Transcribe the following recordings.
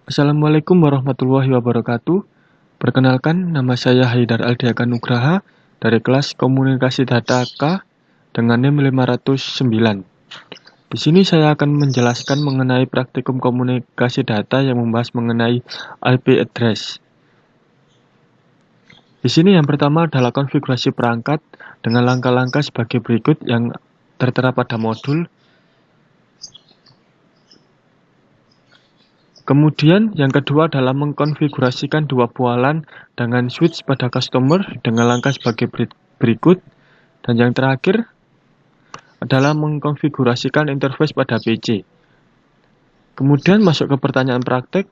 Assalamualaikum warahmatullahi wabarakatuh. Perkenalkan, nama saya Haidar Aldiakan Nugraha dari kelas Komunikasi Data K dengan NIM 509. Di sini saya akan menjelaskan mengenai praktikum komunikasi data yang membahas mengenai IP address. Di sini yang pertama adalah konfigurasi perangkat dengan langkah-langkah sebagai berikut yang tertera pada modul. Kemudian yang kedua adalah mengkonfigurasikan dua buah LAN dengan switch pada customer dengan langkah sebagai berikut. Dan yang terakhir adalah mengkonfigurasikan interface pada PC. Kemudian masuk ke pertanyaan praktek.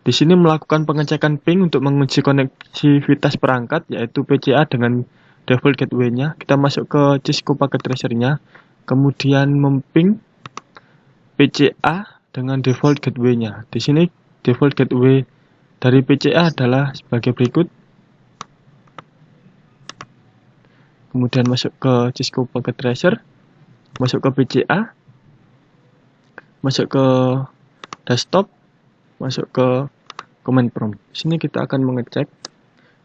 Di sini melakukan pengecekan ping untuk menguji konektivitas perangkat, yaitu PCA dengan default gateway-nya. Kita masuk ke Cisco packet tracer-nya, kemudian memping PCA dengan default gateway-nya. Di sini default gateway dari PCA adalah sebagai berikut. Kemudian masuk ke Cisco packet tracer, masuk ke PCA, masuk ke desktop, masuk ke command prompt. Di sini kita akan mengecek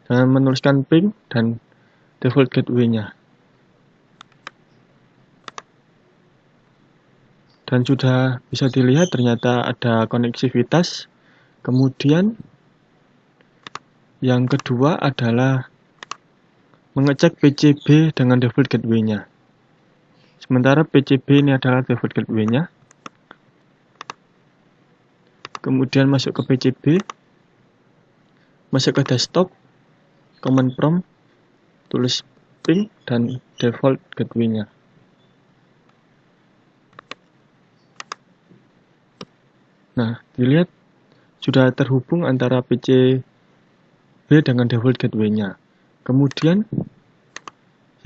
dengan menuliskan ping dan default gateway-nya. Dan sudah bisa dilihat ternyata ada konektivitas. Kemudian yang kedua adalah mengecek PCB dengan default gateway-nya. Sementara PCB ini adalah default gateway-nya. Kemudian masuk ke PCB, masuk ke desktop, command prompt, tulis ping dan default gateway-nya. Nah, dilihat sudah terhubung antara PCB dengan default gateway-nya. Kemudian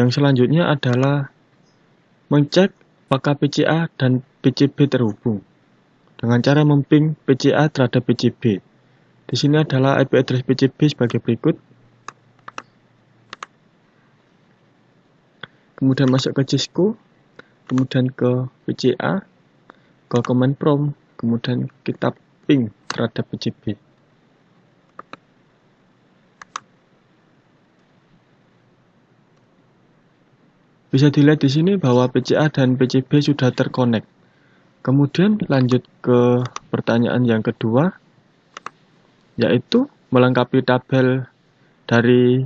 yang selanjutnya adalah mengecek apakah PCA dan PCB terhubung dengan cara memping PCA terhadap PCB. Di sini adalah IP address PCB sebagai berikut. Kemudian masuk ke Cisco, kemudian ke PCA, ke command prompt, kemudian kita ping terhadap PCB. Bisa dilihat di sini bahwa PCA dan PCB sudah terkonek. Kemudian lanjut ke pertanyaan yang kedua, yaitu melengkapi tabel dari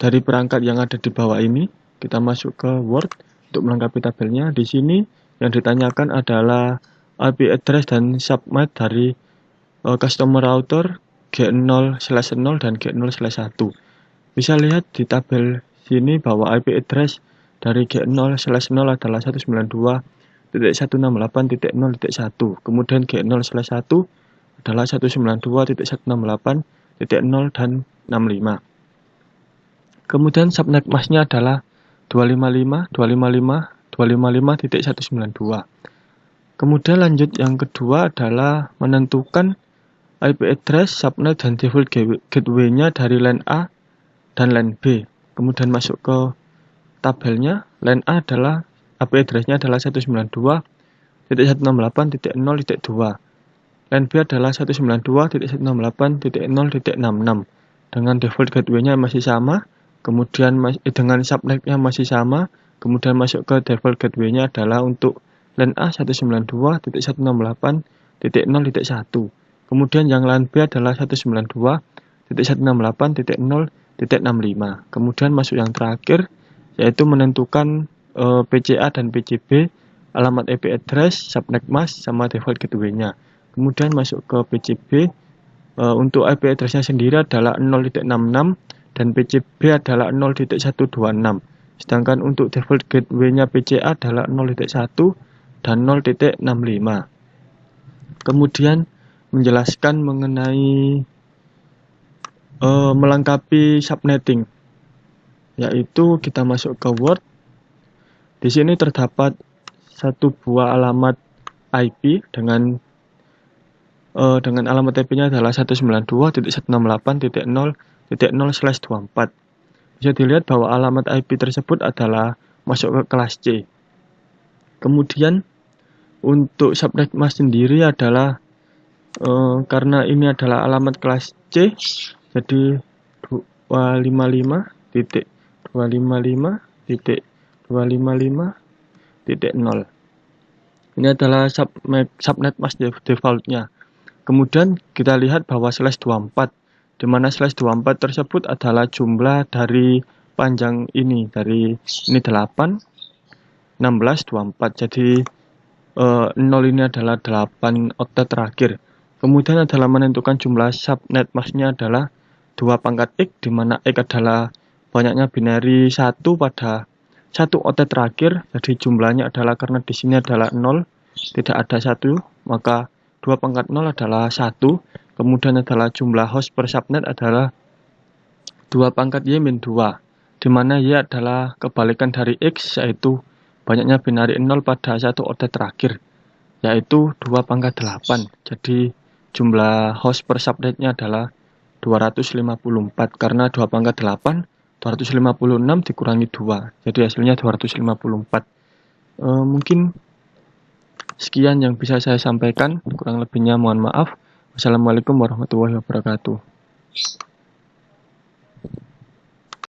perangkat yang ada di bawah ini. Kita masuk ke Word untuk melengkapi tabelnya. Di sini yang ditanyakan adalah IP address dan subnet dari customer router G0/0 dan G0/1. Bisa lihat di tabel sini bahwa IP address dari G0/0 adalah 192.168.0.1. Kemudian G0/1 adalah 192.168.0 dan 65. Kemudian subnet masknya adalah 255.255.255.192. Kemudian lanjut yang kedua adalah menentukan IP address, subnet, dan default gateway-nya dari LAN A dan LAN B. Kemudian masuk ke tabelnya. LAN A adalah IP address-nya adalah 192.168.0.2. LAN B adalah 192.168.0.66 dengan default gateway-nya masih sama. Kemudian dengan subnet-nya masih sama. Kemudian masuk ke default gateway-nya adalah untuk LAN A 192.168.0.1. Kemudian yang LAN B adalah 192.168.0.65. Kemudian masuk yang terakhir, yaitu menentukan PCA dan PCB, alamat IP address, subnet mask, sama default gateway-nya. Kemudian masuk ke PCB, untuk IP address-nya sendiri adalah 0.66 dan PCB adalah 0.126. Sedangkan untuk default gateway-nya PCA adalah 0.1 dan 0.65. Kemudian menjelaskan mengenai melengkapi subnetting, yaitu kita masuk ke Word. Di sini terdapat satu buah alamat IP dengan alamat IP-nya adalah 192.168.0.0/24. Bisa dilihat bahwa alamat IP tersebut adalah masuk ke kelas C. Kemudian Untuk subnet mask sendiri adalah karena ini adalah alamat kelas C, jadi 255.255.255.0. Ini adalah subnet mask defaultnya. Kemudian kita lihat bahwa /24, di mana /24 tersebut adalah jumlah dari panjang ini, dari ini 8, 16, 24. Jadi 0 ini adalah 8 oktet terakhir. Kemudian adalah menentukan jumlah subnet masknya adalah 2 pangkat X, di mana X adalah banyaknya binary 1 pada 1 oktet terakhir. Jadi jumlahnya adalah, karena di sini adalah 0, tidak ada 1, maka 2 pangkat 0 adalah 1. Kemudian adalah jumlah host per subnet adalah 2 pangkat Y min 2, di mana Y adalah kebalikan dari X, yaitu banyaknya binary 0 pada 1 oktet terakhir, yaitu 2 pangkat 8. Jadi jumlah host per subnetnya adalah 254, karena 2 pangkat 8, 256 dikurangi 2, jadi hasilnya 254. Mungkin sekian yang bisa saya sampaikan, kurang lebihnya mohon maaf. Wassalamualaikum warahmatullahi wabarakatuh.